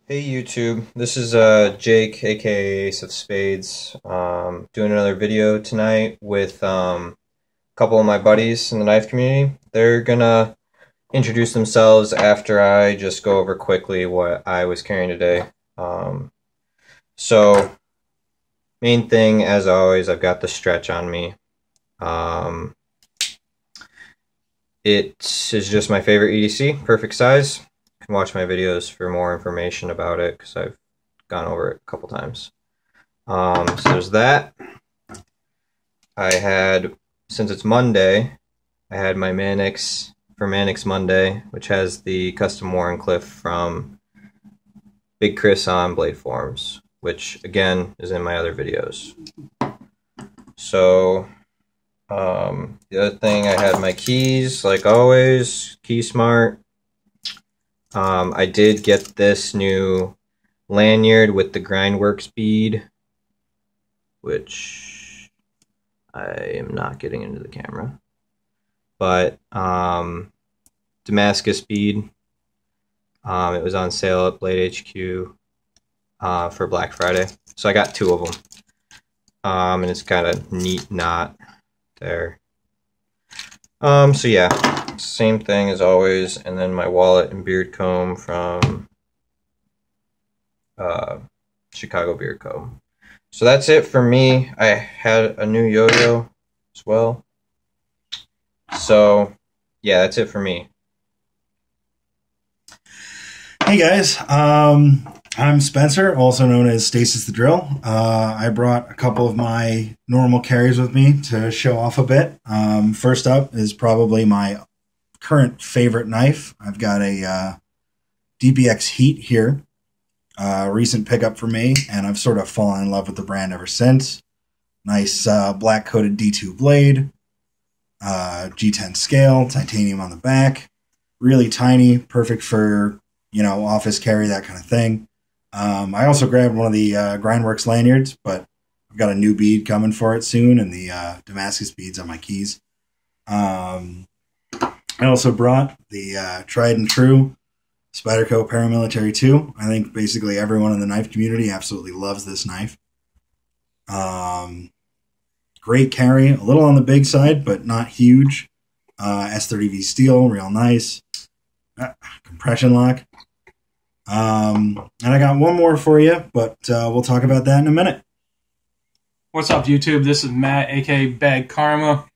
Hey YouTube, this is Jake, aka Ace of Spades, doing another video tonight with a couple of my buddies in the knife community. They're gonna introduce themselves after I just go over quickly what I was carrying today. So, main thing, as always, I've got the stretch on me. It is just my favorite EDC, perfect size. You can watch my videos for more information about it because I've gone over it a couple times. So there's that. I had, since it's Monday, I had my Mannix for Mannix Monday, which has the custom Warrenclyffe from Big Chris on Blade Forms, which again is in my other videos. So the other thing, I had my keys, like always, Key Smart. I did get this new lanyard with the Grindworks bead, which I am not getting into the camera, but Damascus bead. It was on sale at Blade HQ for Black Friday, so I got two of them, and it's got a neat knot there. So yeah, same thing as always, and then my wallet and beard comb from Chicago Beard Comb. So that's it for me. I had a new yo-yo as well. So yeah, that's it for me. Hey guys, I'm Spencer, also known as stasisthedrill. I brought a couple of my normal carries with me to show off a bit. First up is probably my current favorite knife. I've got a DPX Heat here, recent pickup for me, and I've sort of fallen in love with the brand ever since. Nice black coated D2 blade, G10 scale, titanium on the back, really tiny, perfect for, you know, office carry, that kind of thing. I also grabbed one of the Grindworks lanyards, but I've got a new bead coming for it soon, and the Damascus beads on my keys. I also brought the tried and true Spyderco Paramilitary 2. I think basically everyone in the knife community absolutely loves this knife. Great carry, a little on the big side, but not huge. S30V steel, real nice. Compression lock. And I got one more for you, but we'll talk about that in a minute. What's up, YouTube? This is Matt, aka badxvxkarma.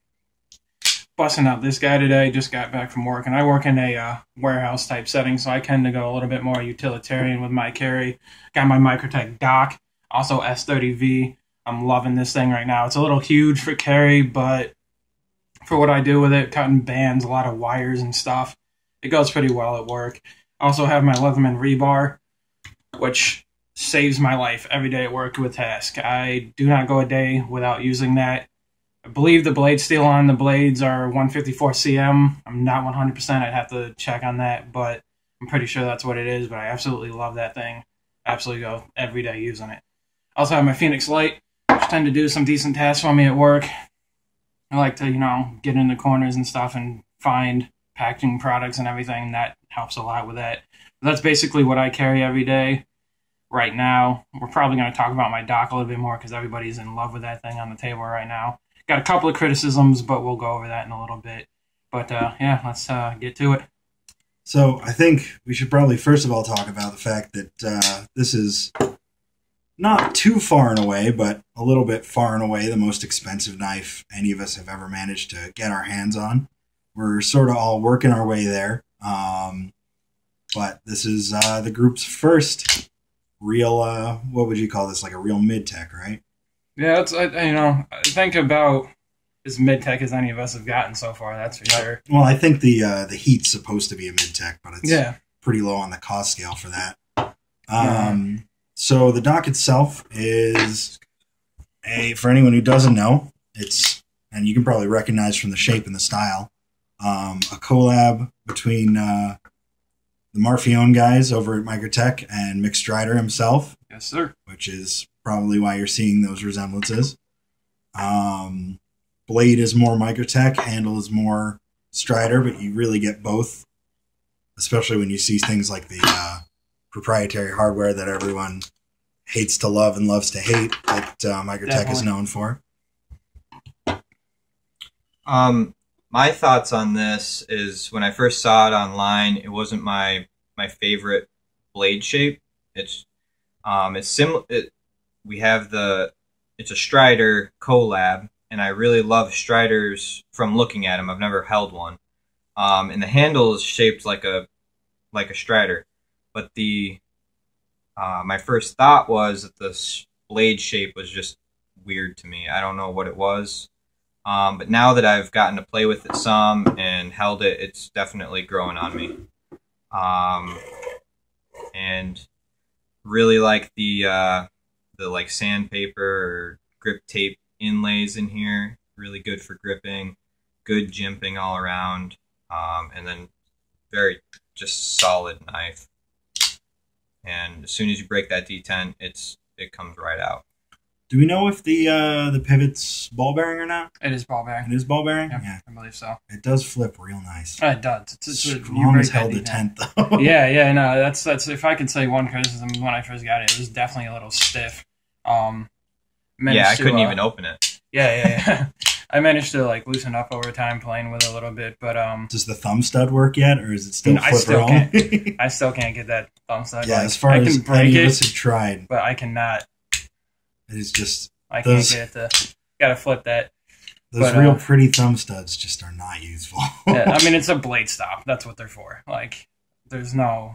Busting out this guy today. Just got back from work, and I work in a warehouse type setting, so I tend to go a little bit more utilitarian with my carry. Got my Microtech dock, also S30V. I'm loving this thing right now. It's a little huge for carry, but for what I do with it, cutting bands, a lot of wires and stuff, it goes pretty well at work. I also have my Leatherman rebar, which saves my life every day at work with task. I do not go a day without using that. I believe the blade steel on the blades are 154 cm. I'm not 100%. I'd have to check on that, but I'm pretty sure that's what it is. But I absolutely love that thing. Absolutely go every day using it. I also have my Phoenix Light, which tend to do some decent tasks for me at work. I like to, you know, get in the corners and stuff and find packaging products and everything. That helps a lot with that. But that's basically what I carry every day right now. We're probably going to talk about my dock a little bit more because everybody's in love with that thing on the table right now. Got a couple of criticisms, but we'll go over that in a little bit. But yeah, let's get to it. So I think we should probably first of all talk about the fact that this is not too far and away, but a little bit far and away the most expensive knife any of us have ever managed to get our hands on. We're sort of all working our way there. But this is the group's first real, what would you call this, like a real mid-tech, right? Yeah, it's, you know, I think about as mid-tech as any of us have gotten so far, that's for sure. Well, I think the Heat's supposed to be a mid-tech, but it's pretty low on the cost scale for that. So the dock itself is for anyone who doesn't know, it's, and you can probably recognize from the shape and the style, a collab between the Marfione guys over at Microtech and Mick Strider himself. Yes, sir. Which is probably why you're seeing those resemblances. Blade is more Microtech, handle is more Strider, but you really get both, especially when you see things like the proprietary hardware that everyone hates to love and loves to hate that Microtech is known for. My thoughts on this is when I first saw it online, it wasn't my favorite blade shape. It's similar. We have it's a Strider collab, and I really love Striders from looking at them. I've never held one. And the handle is shaped like a Strider, but my first thought was that the blade shape was just weird to me. I don't know what it was. But now that I've gotten to play with it some and held it, it's definitely growing on me. And really like the like sandpaper or grip tape inlays in here. Really good for gripping, good jimping all around, and then very just solid knife. And as soon as you break that D10, it comes right out. Do we know if the pivot's ball bearing or not? It is ball bearing. It is ball bearing? Yeah, I believe so. It does flip real nice. It does. It's strong as hell the 10th, though. Yeah, no, that's if I could say one criticism when I first got it, it was definitely a little stiff. I couldn't even open it. Yeah. I managed to like loosen up over time playing with it a little bit, but does the thumb stud work yet, or is it still flipper only? I still can't get that thumb stud. Yeah, as far as any of us have tried, but I cannot. It's just I can't get it to. Gotta flip that. Those real pretty thumb studs just are not useful. Yeah, I mean, it's a blade stop. That's what they're for. Like, there's no,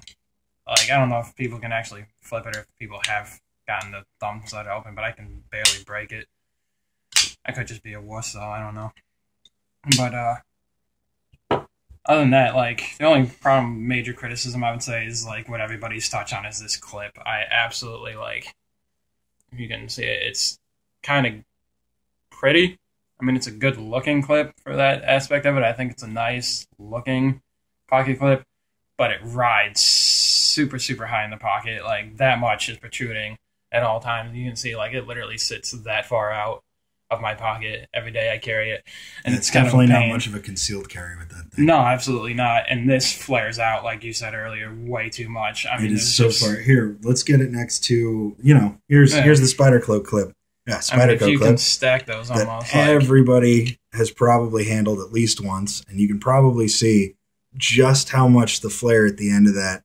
like, I don't know if people can actually flip it or if people have gotten the thumb stud open, but I can barely break it. I could just be a wuss, though. I don't know. But other than that, like, the only major criticism I would say is like what everybody's touched on is this clip. I absolutely like. If you can see it, it's kind of pretty. I mean, it's a good looking clip for that aspect of it. I think it's a nice looking pocket clip, but it rides super, super high in the pocket. Like, that much is protruding at all times. You can see, like, it literally sits that far out of my pocket every day I carry it. And it's definitely not much of a concealed carry with that thing. No, absolutely not. And this flares out, like you said earlier, way too much. I mean, it is so far. Here, let's get it next to, here's the Spider Cloak clip. Yeah, Spider Cloak clip. You can stack those almost. Everybody has probably handled at least once, and you can probably see just how much the flare at the end of that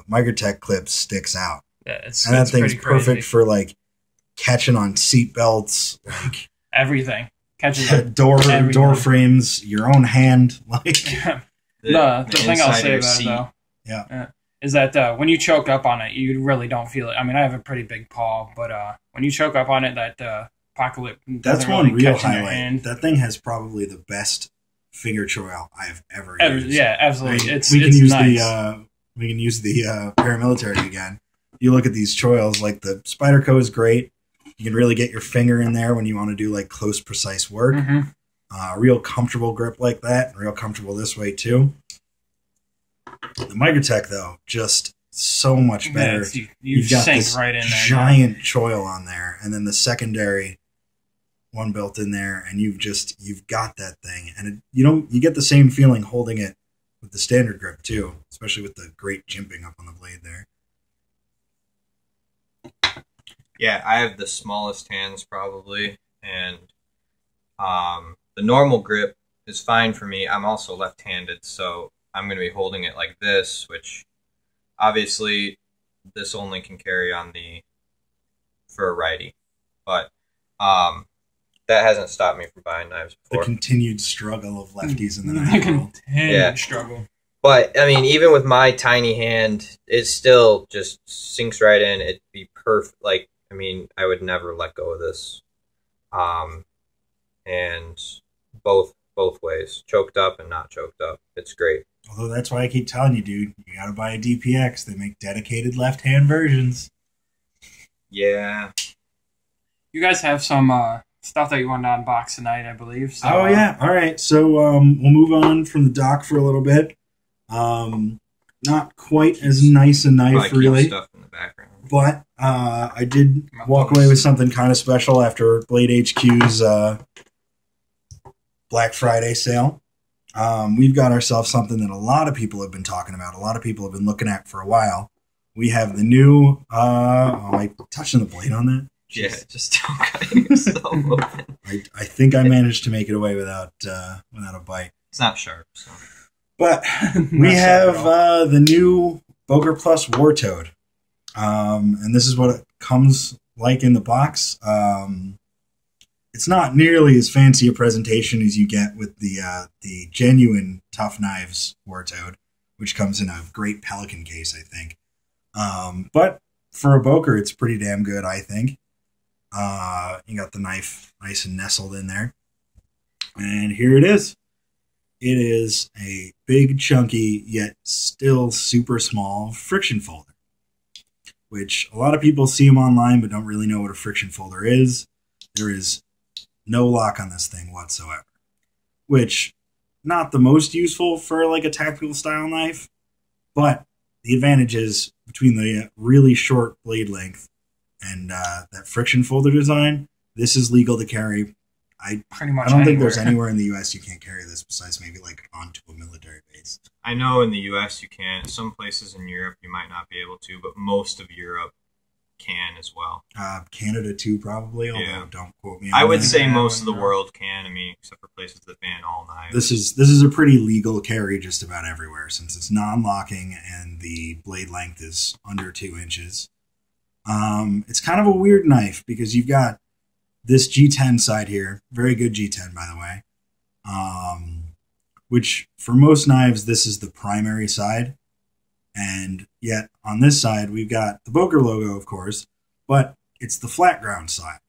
Microtech clip sticks out. Yeah, and that thing's perfect for, like, catching on seat belts, like everything. Catching door frames, your own hand, like the thing I'll say about it though, is that when you choke up on it, you really don't feel it. I mean, I have a pretty big paw, but when you choke up on it, that pocket lip that's one really real highlight. That thing has probably the best finger choil I have ever used. Yeah, absolutely. We can use the paramilitary again. You look at these choils, like the Spyderco is great. You can really get your finger in there when you want to do like close, precise work. Real comfortable grip like that. Real comfortable this way too. The Microtech though, just so much better. Yeah, you've got this right in there, giant choil on there, and then the secondary one built in there, and you've got that thing, and you get the same feeling holding it with the standard grip too, especially with the great jimping up on the blade there. Yeah, I have the smallest hands probably, and the normal grip is fine for me. I'm also left-handed, so I'm going to be holding it like this, which obviously this only can carry on for a righty, but that hasn't stopped me from buying knives before. The continued struggle of lefties in the knife world. Yeah, struggle. But, I mean, even with my tiny hand, it still just sinks right in. It'd be perfect. Like, I mean, I would never let go of this. And both ways, choked up and not choked up. It's great. Although that's why I keep telling you, dude, you gotta buy a DPX. They make dedicated left-hand versions. Yeah. You guys have some stuff that you want to unbox tonight, I believe. So, oh, yeah. All right. So we'll move on from the dock for a little bit. Not quite as nice a knife, really. Stuff in the background. But I did walk away with something kind of special after Blade HQ's Black Friday sale. We've got ourselves something that a lot of people have been talking about. A lot of people have been looking at for a while. we have the new, am I touching the blade on that? Yeah, just don't cut yourself open. I think I managed to make it away without a bite. It's not sharp, so. But we have the new Boker Plus Wartoad. And this is what it comes like in the box. It's not nearly as fancy a presentation as you get with the genuine Tough Knives Wartoad, which comes in a great pelican case, I think. But for a Boker, it's pretty damn good, I think. You got the knife nice and nestled in there. And here it is. It is a big, chunky, yet still super small friction folder, which a lot of people see them online but don't really know what a friction folder is. There is no lock on this thing whatsoever, which not the most useful for like a tactical style knife, but the advantage is between the really short blade length and that friction folder design, this is legal to carry. I don't think there's anywhere in the U.S. you can't carry this besides maybe like onto a military base. I know in the U.S. you can. Some places in Europe you might not be able to, but most of Europe can as well. Canada too, probably, although don't quote me on I would that. say most of the world can, I mean, except for places that ban all knives. This is a pretty legal carry just about everywhere since it's non-locking and the blade length is under 2 inches. It's kind of a weird knife because you've got this G10 side here, very good G10 by the way, which for most knives this is the primary side, and yet on this side we've got the Boker logo, of course, but it's the flat ground side.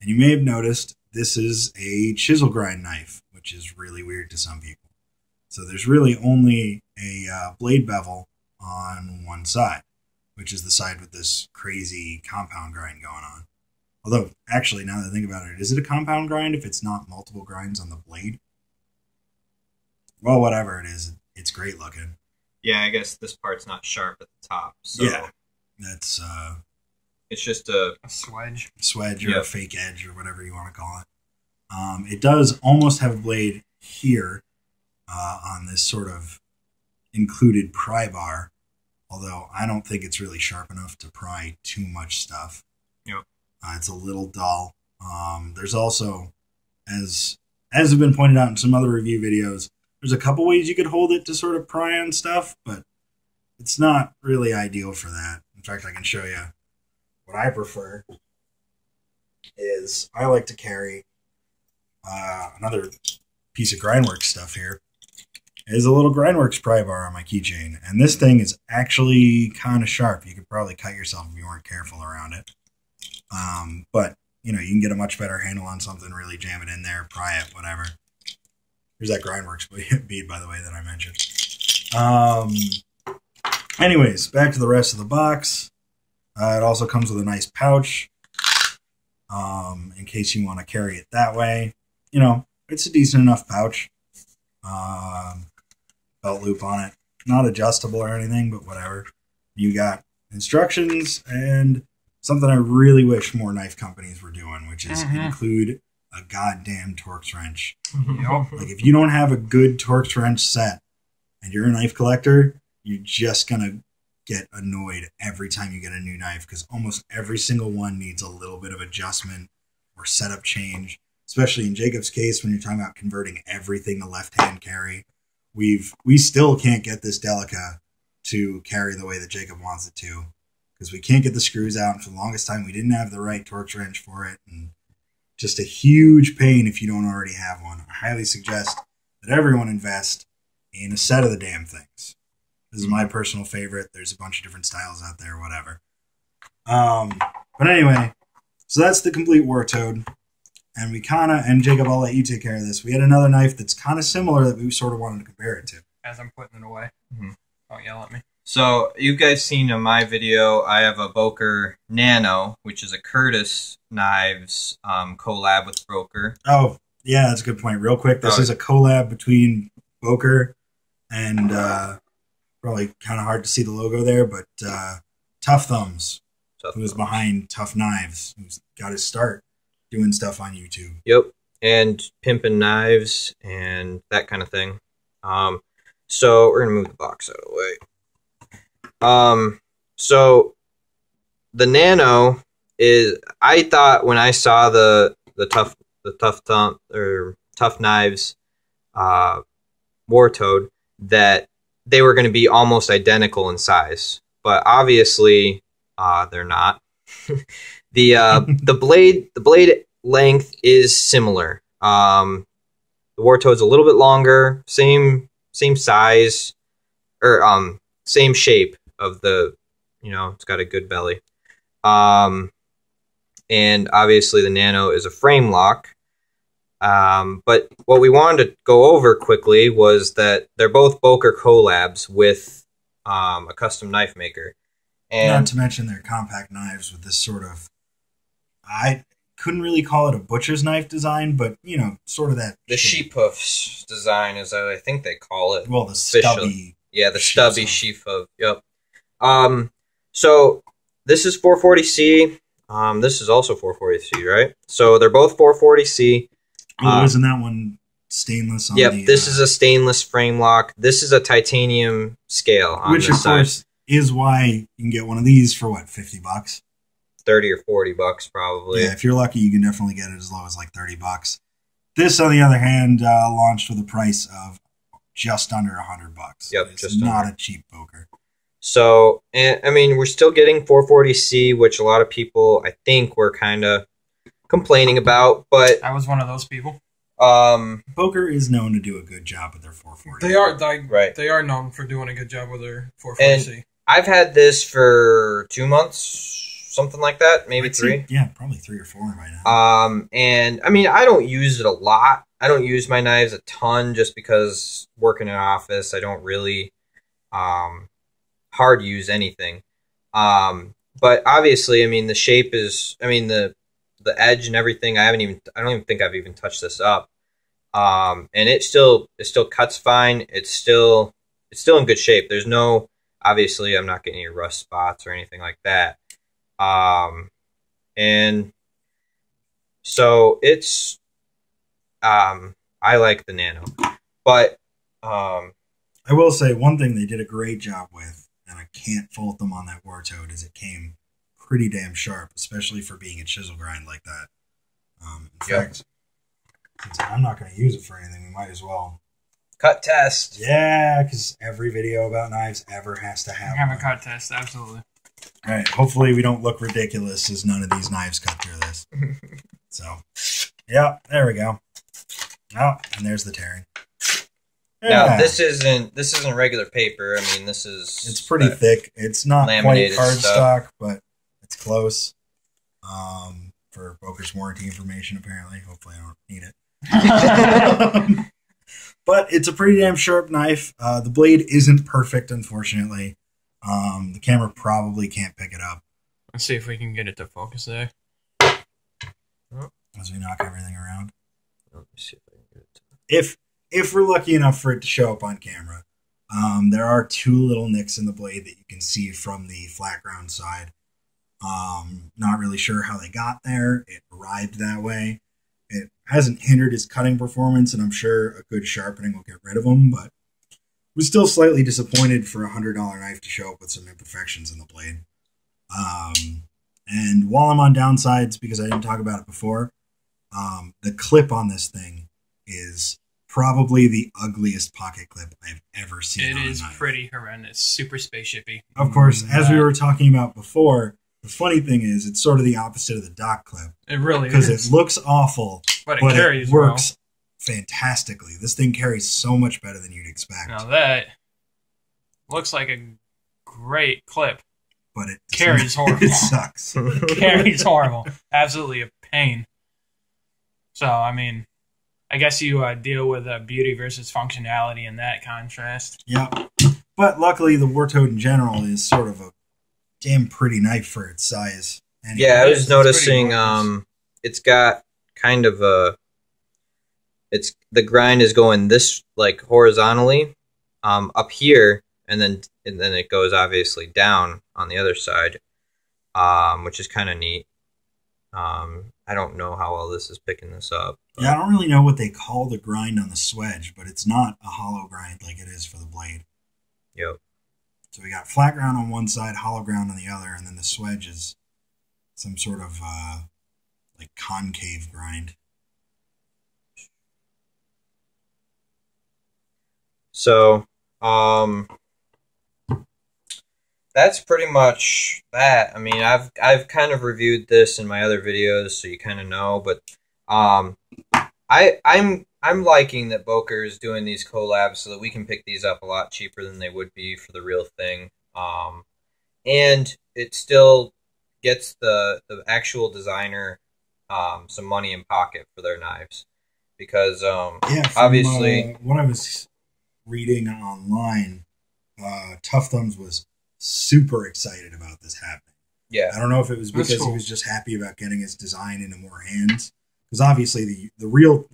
And you may have noticed this is a chisel grind knife, which is really weird to some people. So there's really only a blade bevel on one side, which is the side with this crazy compound grind going on. Although, actually, now that I think about it, is it a compound grind if it's not multiple grinds on the blade? Well, whatever it is, it's great looking. Yeah, I guess this part's not sharp at the top. So yeah, that's it's just a swedge. Swedge or a fake edge or whatever you want to call it. It does almost have a blade here on this sort of included pry bar, although I don't think it's really sharp enough to pry too much stuff. Yep. It's a little dull. There's also, as has been pointed out in some other review videos, there's a couple ways you could hold it to sort of pry on stuff, but it's not really ideal for that. In fact, I can show you what I prefer. Is I like to carry another piece of Grindworks stuff here. Is a little Grindworks pry bar on my keychain, and this thing is actually kind of sharp. You could probably cut yourself if you weren't careful around it. But, you know, you can get a much better handle on something, really jam it in there, pry it, whatever. Here's that Grindworks bead, by the way, that I mentioned. Anyways, back to the rest of the box. It also comes with a nice pouch, in case you want to carry it that way. You know, it's a decent enough pouch. Belt loop on it. Not adjustable or anything, but whatever. You got instructions and something I really wish more knife companies were doing, which is include a goddamn Torx wrench. Yep. Like, if you don't have a good Torx wrench set and you're a knife collector, you're just going to get annoyed every time you get a new knife because almost every single one needs a little bit of adjustment or setup change, especially in Jacob's case when you're talking about converting everything to left-hand carry. We still can't get this Delica to carry the way that Jacob wants it to, because we can't get the screws out, and for the longest time we didn't have the right Torx wrench for it, and just a huge pain if you don't already have one. I highly suggest that everyone invest in a set of the damn things. This is my personal favorite. There's a bunch of different styles out there, whatever. But anyway, so that's the complete Wartoad. And we kind of, and Jacob, I'll let you take care of this. We had another knife that's kind of similar that we sort of wanted to compare it to. As I'm putting it away. Don't yell at me. So, you guys seen in my video, I have a Boker Nano, which is a Curtis Knives collab with Boker. Oh, yeah, that's a good point. Real quick, this is a collab between Boker and, probably kind of hard to see the logo there, but Tough Thumbs, who was behind Tough Knives, who's got his start doing stuff on YouTube. Yep, and pimping knives and that kind of thing. So, we're going to move the box out of the way. So the Nano is. I thought when I saw the tough knives, War Toad, that they were going to be almost identical in size, but obviously they're not. The blade length is similar. The War Toad's a little bit longer, same size, or same shape of the, it's got a good belly. And obviously the Nano is a frame lock. But what we wanted to go over quickly was that they're both Boker collabs with a custom knife maker. And not to mention they're compact knives with this sort of, I couldn't really call it a butcher's knife design, but, sort of that. The sheep hoofs design is, I think they call it. Well, the stubby. Yeah, the stubby sheep hoof. Yep. So this is 440C. This is also 440C, right? So they're both 440C. Oh, isn't that one stainless? Yep, this is a stainless frame lock. This is a titanium scale on which, this of side. Course, is why you can get one of these for, what, $50? $30 or $40 probably. Yeah, if you're lucky, you can definitely get it as low as like $30. This, on the other hand, launched with a price of just under $100. Yep, it's just not under. a cheap poker. So, I mean, we're still getting 440C, which a lot of people, I think, were kind of complaining about, but I was one of those people. Boker is known to do a good job with their 440. They are known for doing a good job with their 440C. And I've had this for 2 months, something like that, maybe 3. Yeah, probably 3 or 4 by now. And I mean, I don't use it a lot. I don't use my knives a ton just because working in an office, I don't really hard use anything. But obviously, I mean, the shape is, I mean, the edge and everything, I don't even think I've even touched this up. And it still cuts fine. It's still in good shape. There's no, obviously I'm not getting any rust spots or anything like that. And so it's, I like the Nano, but, I will say one thing they did a great job with, and I can't fault them on that War Toad, is it came pretty damn sharp, especially for being a chisel grind like that. In fact, since I'm not going to use it for anything, we might as well. Cut test. Yeah, because every video about knives ever has to have a cut test, absolutely. All right, hopefully we don't look ridiculous as none of these knives cut through this. So, yeah, there we go. Oh, and there's the tearing. Yeah. Now this isn't regular paper. I mean, it's pretty thick. It's not quite cardstock, but it's close. For Boker's warranty information, apparently. Hopefully, I don't need it. But it's a pretty damn sharp knife. The blade isn't perfect, unfortunately. The camera probably can't pick it up. Let's see if we can get it to focus there. As we knock everything around. Let me see if I can get it to... If we're lucky enough for it to show up on camera, there are 2 little nicks in the blade that you can see from the flat ground side. Not really sure how they got there. It arrived that way. It hasn't hindered his cutting performance, and I'm sure a good sharpening will get rid of them, but was still slightly disappointed for a $100 knife to show up with some imperfections in the blade. And while I'm on downsides, because I didn't talk about it before, the clip on this thing is probably the ugliest pocket clip I've ever seen. It is pretty horrendous. Super spaceshipy. Of course, as we were talking about before, the funny thing is it's sort of the opposite of the dock clip. It really is. Because it looks awful, but it works fantastically. This thing carries so much better than you'd expect. Now that looks like a great clip. But it carries horrible. It sucks. Carries horrible. Absolutely a pain. So, I mean, I guess you deal with beauty versus functionality in that contrast. Yep. But luckily, the War Toad in general is sort of a damn pretty knife for its size. Anyway, yeah, I was noticing it's got kind of a... the grind is going this, like, horizontally up here, and then it goes obviously down on the other side, which is kind of neat. I don't know how well this is picking this up. Yeah, I don't really know what they call the grind on the swedge, but it's not a hollow grind like it is for the blade. Yep. So we got flat ground on one side, hollow ground on the other, and then the swedge is some sort of like concave grind. So, that's pretty much that. I mean, I've kind of reviewed this in my other videos, so you kind of know. But I'm liking that Boker is doing these collabs so that we can pick these up a lot cheaper than they would be for the real thing. And it still gets the actual designer some money in pocket for their knives, because obviously what I was reading online, Tough Thumbs was super excited about this happening. Yeah, I don't know if it was because he was just happy about getting his design into more hands, because obviously the real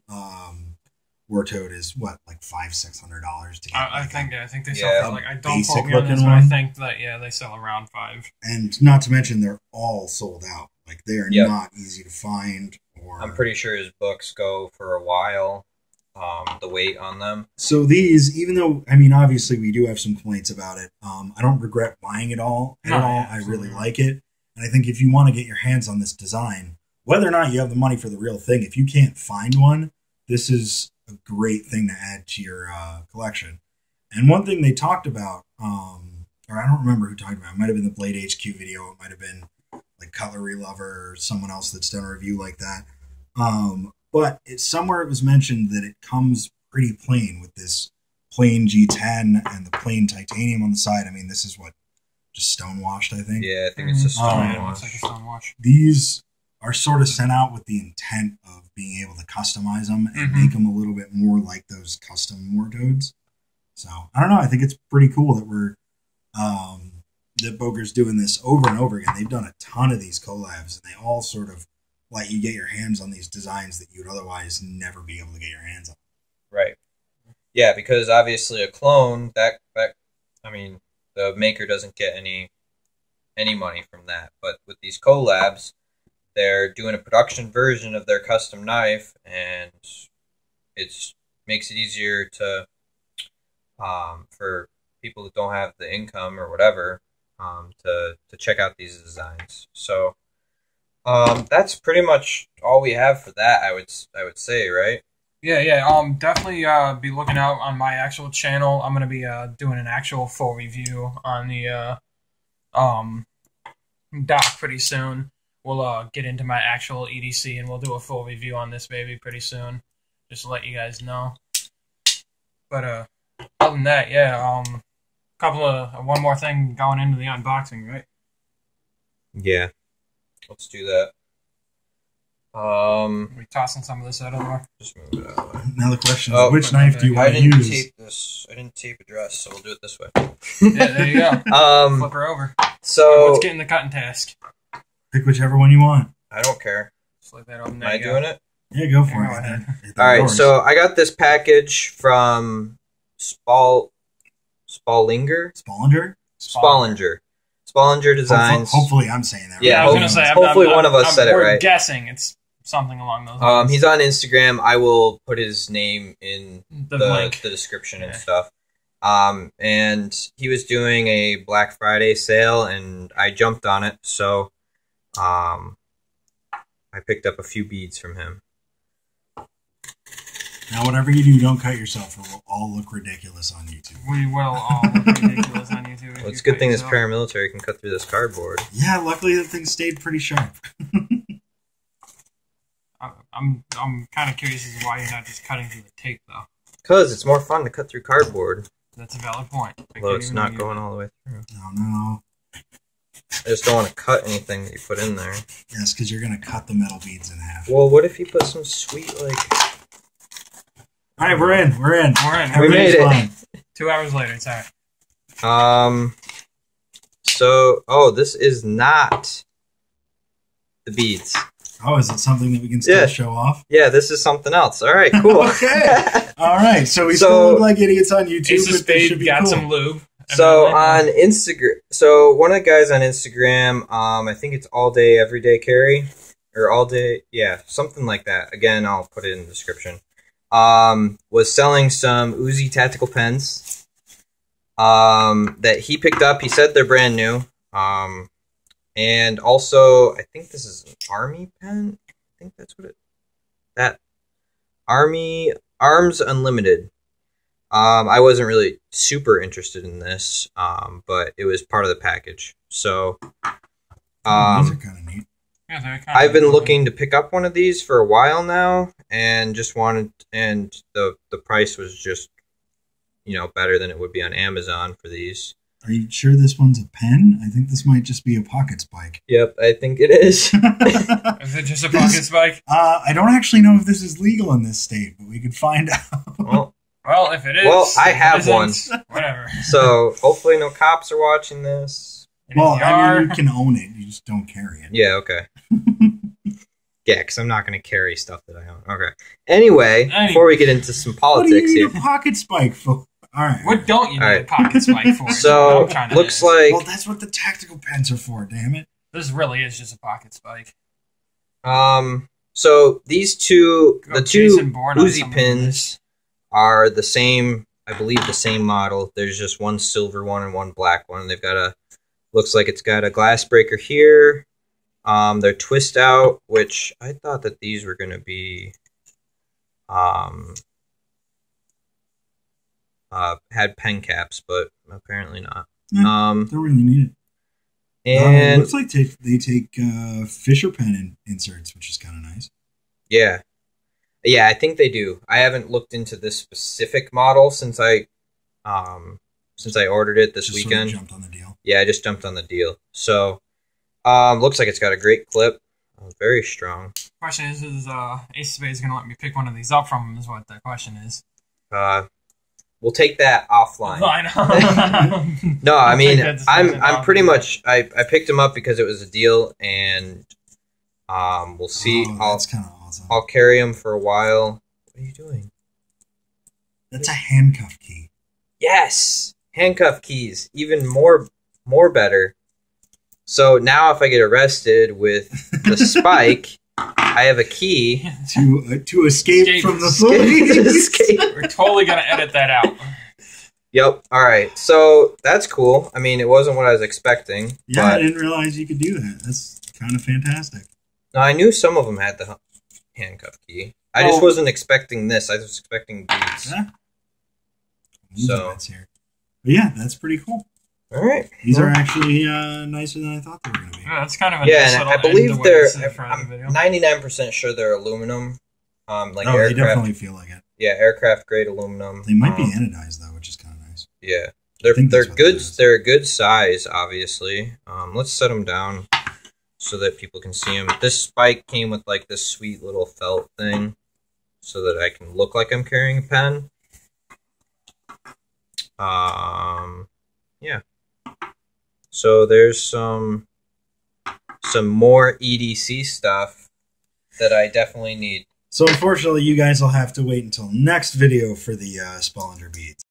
war toad is what, like $500-$600 to get. I think they sell for, like, I don't quote me on this, one. but I think that they sell around $5. And not to mention they're all sold out. Like, they are not easy to find. Or I'm pretty sure his books go for a while. The weight on them. So these, even though, I mean, obviously we do have some complaints about it, I don't regret buying it all at all. I really like it. And I think if you want to get your hands on this design, whether or not you have the money for the real thing, if you can't find one, this is a great thing to add to your collection. And one thing they talked about, or I don't remember who talked about it might have been the Blade HQ video, it might have been like Cutlery Lover or someone else that's done a review like that. But somewhere it was mentioned that it comes pretty plain with this plain G10 and the plain titanium on the side. I mean, this is what, just stonewashed, I think? Yeah, I think it's a stonewash. It looks like a stonewash. These are sort of sent out with the intent of being able to customize them and make them a little bit more like those custom war toads. So, I don't know. I think it's pretty cool that we're that Boker's doing this over and over again. They've done a ton of these collabs, and they all sort of let you get your hands on these designs that you would otherwise never be able to get your hands on. Right. Yeah, because obviously a clone, that I mean, the maker doesn't get any money from that. But with these collabs, they're doing a production version of their custom knife, and it makes it easier to for people that don't have the income or whatever to check out these designs. So that's pretty much all we have for that, I would say, right? Yeah. Definitely be looking out on my actual channel. I'm gonna be doing an actual full review on the dock pretty soon. We'll get into my actual EDC and we'll do a full review on this baby pretty soon, just to let you guys know. But other than that, one more thing going into the unboxing, right? Yeah. Let's do that. We tossing some of this out of the way. Just move it out of the way. Now the question is, which knife do you want to use? I didn't tape a dress, so we'll do it this way. Yeah, there you go. Flip her over. So let's get in the cutting task. Pick whichever one you want. I don't care. Slip that over. Am I doing it? Yeah, go for it. All right, so I got this package from Spallinger Designs. Hopefully I'm saying that right. Yeah, I was going to say, hopefully one of us said it right. We're guessing it's something along those lines. He's on Instagram. I will put his name in the description and stuff. And he was doing a Black Friday sale, and I jumped on it, so I picked up a few beads from him. Now, whatever you do, don't cut yourself, or we'll all look ridiculous on YouTube. We will all look ridiculous on YouTube. Well, it's a good thing this paramilitary can cut through this cardboard. Yeah, luckily that thing stayed pretty sharp. I'm kind of curious as to why you're not just cutting through the tape, though. Because it's more fun to cut through cardboard. That's a valid point. Although it's not going all the way through. No. I just don't want to cut anything that you put in there. Yes, because you're going to cut the metal beads in half. Well, what if you put some sweet, like... All right, we're in. We made it. 2 hours later, it's all right. So, this is not the beads. Oh, is it something that we can still show off? Yeah, this is something else. All right, cool. Okay. All right, so we still look like idiots on YouTube, but they should be got cool. some lube. So on Instagram, one of the guys on Instagram, I think it's All Day Everyday Carry, or All Day, yeah, something like that. Again, I'll put it in the description. Was selling some Uzi tactical pens. that he picked up. He said they're brand new. And also, I think this is an Army pen. I think that's what that Army Arms Unlimited. I wasn't really super interested in this, but it was part of the package. So, these are kind of neat. Yeah, they're kind I've been looking to pick up one of these for a while now, and just wanted, and the price was just, you know, better than it would be on Amazon for these. Are you sure this one's a pen? I think this might just be a pocket spike. Yep, I think it is. Is it just a pocket spike? I don't actually know if this is legal in this state, but we could find out. Well, if it is, well, I have one. Whatever. So hopefully no cops are watching this. Well, I mean, you can own it. You just don't carry it. Yeah, okay. Yeah, because I'm not going to carry stuff that I own. Okay. Anyway, before we get into some politics what do you need here. a pocket spike for? All right. What don't you need a pocket spike for? So, looks like... Well, that's what the tactical pens are for, damn it. This really is just a pocket spike. So, these two... The two Uzi pins are the same... I believe the same model. There's just one silver one and one black one. They've got a... Looks like it's got a glass breaker here. They're twist out, which I thought that these were going to be... had pen caps, but apparently not. Yeah, they're really neat. And it looks like they take Fisher pen inserts, which is kind of nice. Yeah. Yeah, I think they do. I haven't looked into this specific model since I ordered it this weekend. Sort of jumped on the deal. Yeah, I just jumped on the deal. So, looks like it's got a great clip. Very strong. Question is Ace of Spades going to let me pick one of these up from him is what the question is. We'll take that offline. No, I mean, I'm pretty much, I picked him up because it was a deal, and we'll see. That's kind of awesome. I'll carry him for a while. What are you doing? That's a handcuff key. Yes! Handcuff keys. Even more better. So now if I get arrested with the spike, I have a key to escape from the police. We're totally going to edit that out. Yep. All right. So that's cool. I mean, it wasn't what I was expecting. Yeah, I didn't realize you could do that. That's kind of fantastic. No, I knew some of them had the handcuff key. I just wasn't expecting this. I was expecting these. Yeah. So, here. But yeah, that's pretty cool. All right. These are actually nicer than I thought they were going to be. Yeah, that's kind of a nice and I believe they're. I'm 99% sure they're aluminum. Like aircraft. They definitely feel like it. Yeah, aircraft grade aluminum. They might be anodized though, which is kind of nice. Yeah, they're good. They're a good size, obviously. Let's set them down so that people can see them. This spike came with like this sweet little felt thing, so that I can look like I'm carrying a pen. Yeah. So there's some more EDC stuff that I definitely need. So unfortunately, you guys will have to wait until next video for the Spellender beads.